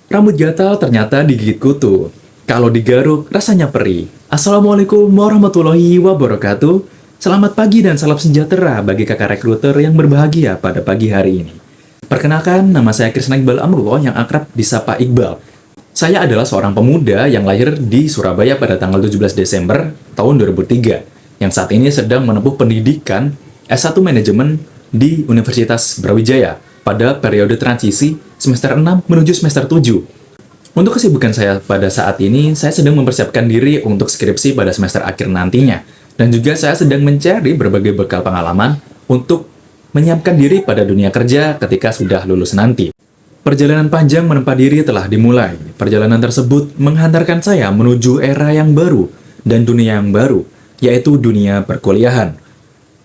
Rambut gatal ternyata digigit kutu. Kalau digaruk, rasanya perih. Assalamualaikum warahmatullahi wabarakatuh. Selamat pagi dan salam sejahtera bagi kakak rekruter yang berbahagia pada pagi hari ini. Perkenalkan, nama saya Krisna Iqbal Amrullah yang akrab disapa Iqbal. Saya adalah seorang pemuda yang lahir di Surabaya pada tanggal 17 Desember tahun 2003, yang saat ini sedang menempuh pendidikan S1 Manajemen di Universitas Brawijaya pada periode transisi semester 6 menuju semester 7. Untuk kesibukan saya pada saat ini, saya sedang mempersiapkan diri untuk skripsi pada semester akhir nantinya. Dan juga saya sedang mencari berbagai bekal pengalaman untuk menyiapkan diri pada dunia kerja ketika sudah lulus nanti. Perjalanan panjang menempa diri telah dimulai. Perjalanan tersebut menghantarkan saya menuju era yang baru dan dunia yang baru, yaitu dunia perkuliahan.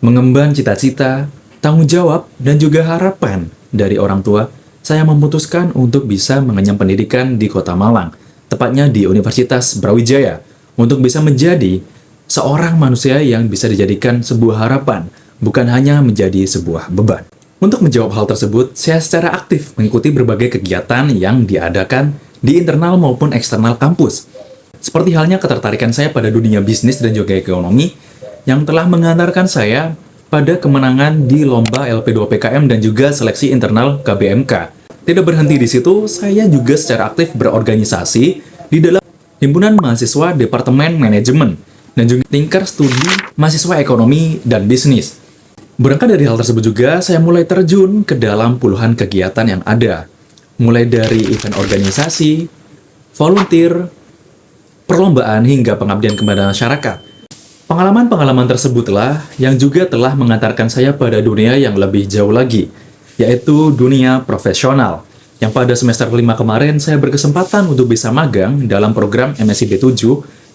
Mengemban cita-cita, tanggung jawab, dan juga harapan dari orang tua, saya memutuskan untuk bisa mengenyam pendidikan di Kota Malang, tepatnya di Universitas Brawijaya, untuk bisa menjadi seorang manusia yang bisa dijadikan sebuah harapan, bukan hanya menjadi sebuah beban. Untuk menjawab hal tersebut, saya secara aktif mengikuti berbagai kegiatan yang diadakan di internal maupun eksternal kampus. Seperti halnya ketertarikan saya pada dunia bisnis dan juga ekonomi, yang telah mengantarkan saya pada kemenangan di lomba LP2PKM dan juga seleksi internal KBMK. Tidak berhenti di situ, saya juga secara aktif berorganisasi di dalam Himpunan Mahasiswa Departemen Manajemen dan juga tingkat studi mahasiswa ekonomi dan bisnis. Berangkat dari hal tersebut juga, saya mulai terjun ke dalam puluhan kegiatan yang ada. Mulai dari event organisasi, volunteer, perlombaan hingga pengabdian kepada masyarakat. Pengalaman-pengalaman tersebutlah yang juga telah mengantarkan saya pada dunia yang lebih jauh lagi, yaitu dunia profesional. Yang pada semester 5 kemarin saya berkesempatan untuk bisa magang dalam program MSc B7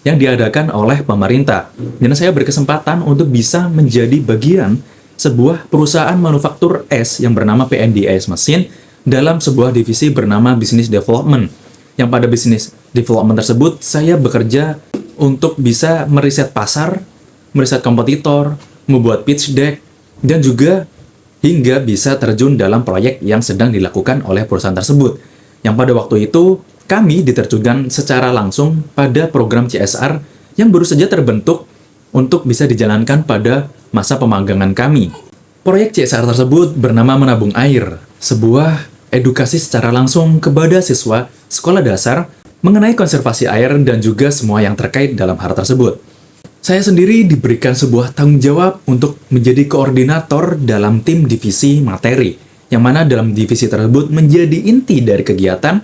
yang diadakan oleh pemerintah. Dan saya berkesempatan untuk bisa menjadi bagian sebuah perusahaan manufaktur es yang bernama PND Es Mesin dalam sebuah divisi bernama Business Development. Yang pada Business Development tersebut saya bekerja untuk bisa meriset pasar, meriset kompetitor, membuat pitch deck, dan juga hingga bisa terjun dalam proyek yang sedang dilakukan oleh perusahaan tersebut. Yang pada waktu itu, kami diterjunkan secara langsung pada program CSR yang baru saja terbentuk untuk bisa dijalankan pada masa pemagangan kami. Proyek CSR tersebut bernama Menabung Air, sebuah edukasi secara langsung kepada siswa sekolah dasar mengenai konservasi air dan juga semua yang terkait dalam hal tersebut. Saya sendiri diberikan sebuah tanggung jawab untuk menjadi koordinator dalam tim divisi materi, yang mana dalam divisi tersebut menjadi inti dari kegiatan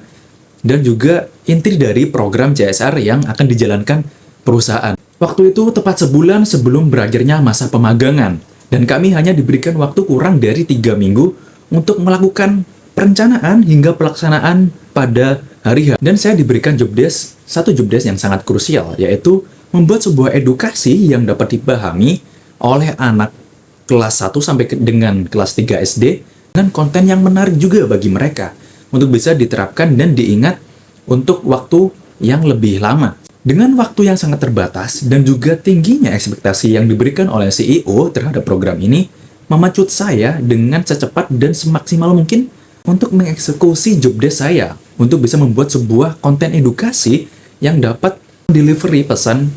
dan juga inti dari program CSR yang akan dijalankan perusahaan. Waktu itu tepat sebulan sebelum berakhirnya masa pemagangan, dan kami hanya diberikan waktu kurang dari 3 minggu untuk melakukan perencanaan hingga pelaksanaan pada hari H. Dan saya diberikan satu job desk yang sangat krusial, yaitu membuat sebuah edukasi yang dapat dipahami oleh anak kelas 1 sampai dengan kelas 3 SD dengan konten yang menarik juga bagi mereka untuk bisa diterapkan dan diingat untuk waktu yang lebih lama. Dengan waktu yang sangat terbatas dan juga tingginya ekspektasi yang diberikan oleh CEO terhadap program ini, memacut saya dengan secepat dan semaksimal mungkin untuk mengeksekusi job desk saya untuk bisa membuat sebuah konten edukasi yang dapat delivery pesan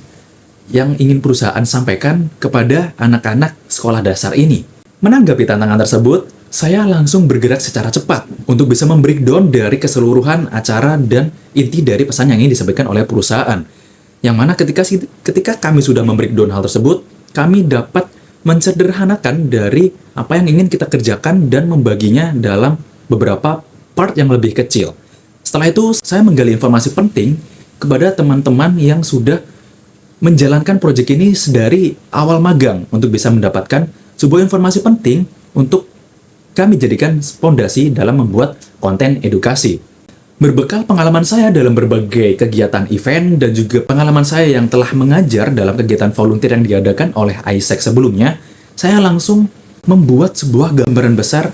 yang ingin perusahaan sampaikan kepada anak-anak sekolah dasar ini. Menanggapi tantangan tersebut, saya langsung bergerak secara cepat untuk bisa membreakdown dari keseluruhan acara dan inti dari pesan yang ingin disampaikan oleh perusahaan. Yang mana ketika kami sudah membreakdown hal tersebut, kami dapat mencederhanakan dari apa yang ingin kita kerjakan dan membaginya dalam beberapa part yang lebih kecil. Setelah itu, saya menggali informasi penting kepada teman-teman yang sudah menjalankan proyek ini sedari awal magang untuk bisa mendapatkan sebuah informasi penting untuk kami jadikan fondasi dalam membuat konten edukasi. Berbekal pengalaman saya dalam berbagai kegiatan event dan juga pengalaman saya yang telah mengajar dalam kegiatan volunteer yang diadakan oleh ISEC sebelumnya, saya langsung membuat sebuah gambaran besar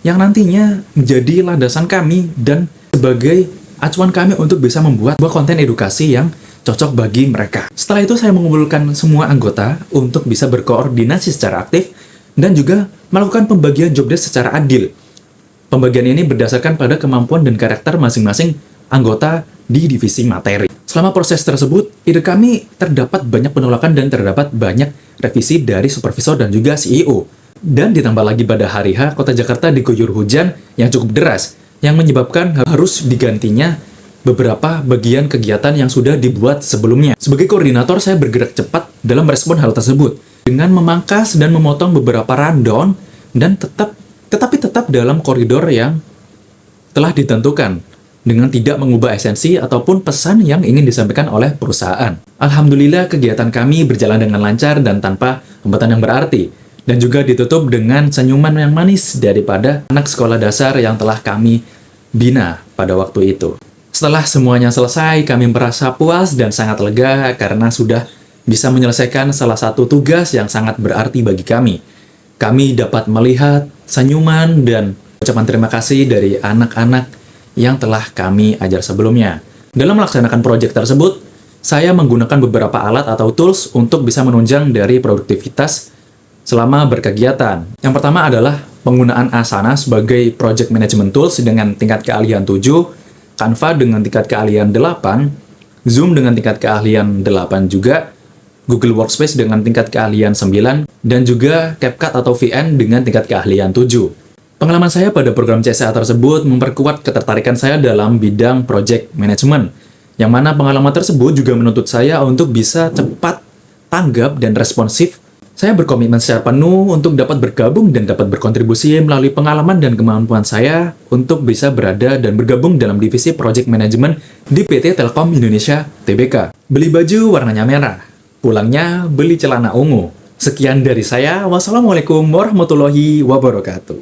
yang nantinya menjadi landasan kami dan sebagai acuan kami untuk bisa membuat sebuah konten edukasi yang cocok bagi mereka. Setelah itu saya mengumpulkan semua anggota untuk bisa berkoordinasi secara aktif dan juga melakukan pembagian job desk secara adil. Pembagian ini berdasarkan pada kemampuan dan karakter masing-masing anggota di divisi materi. Selama proses tersebut, ide kami terdapat banyak penolakan dan terdapat banyak revisi dari supervisor dan juga CEO. Dan ditambah lagi pada hari H, Kota Jakarta diguyur hujan yang cukup deras, yang menyebabkan harus digantinya beberapa bagian kegiatan yang sudah dibuat sebelumnya. Sebagai koordinator, saya bergerak cepat dalam merespon hal tersebut dengan memangkas dan memotong beberapa rundown dan tetapi tetap dalam koridor yang telah ditentukan dengan tidak mengubah esensi ataupun pesan yang ingin disampaikan oleh perusahaan. Alhamdulillah kegiatan kami berjalan dengan lancar dan tanpa hambatan yang berarti, dan juga ditutup dengan senyuman yang manis daripada anak sekolah dasar yang telah kami bina pada waktu itu. Setelah semuanya selesai, kami merasa puas dan sangat lega karena sudah bisa menyelesaikan salah satu tugas yang sangat berarti bagi kami. Kami dapat melihat senyuman dan ucapan terima kasih dari anak-anak yang telah kami ajar sebelumnya. Dalam melaksanakan proyek tersebut, saya menggunakan beberapa alat atau tools untuk bisa menunjang dari produktivitas selama berkegiatan. Yang pertama adalah penggunaan Asana sebagai project management tools dengan tingkat keahlian 7, Canva dengan tingkat keahlian 8, Zoom dengan tingkat keahlian 8 juga, Google Workspace dengan tingkat keahlian 9, dan juga CapCut atau VN dengan tingkat keahlian 7. Pengalaman saya pada program CSA tersebut memperkuat ketertarikan saya dalam bidang project management, yang mana pengalaman tersebut juga menuntut saya untuk bisa cepat, tanggap, dan responsif. Saya berkomitmen secara penuh untuk dapat bergabung dan dapat berkontribusi melalui pengalaman dan kemampuan saya untuk bisa berada dan bergabung dalam divisi project management di PT Telkom Indonesia Tbk. Beli baju warnanya merah, pulangnya beli celana ungu. Sekian dari saya, wassalamualaikum warahmatullahi wabarakatuh.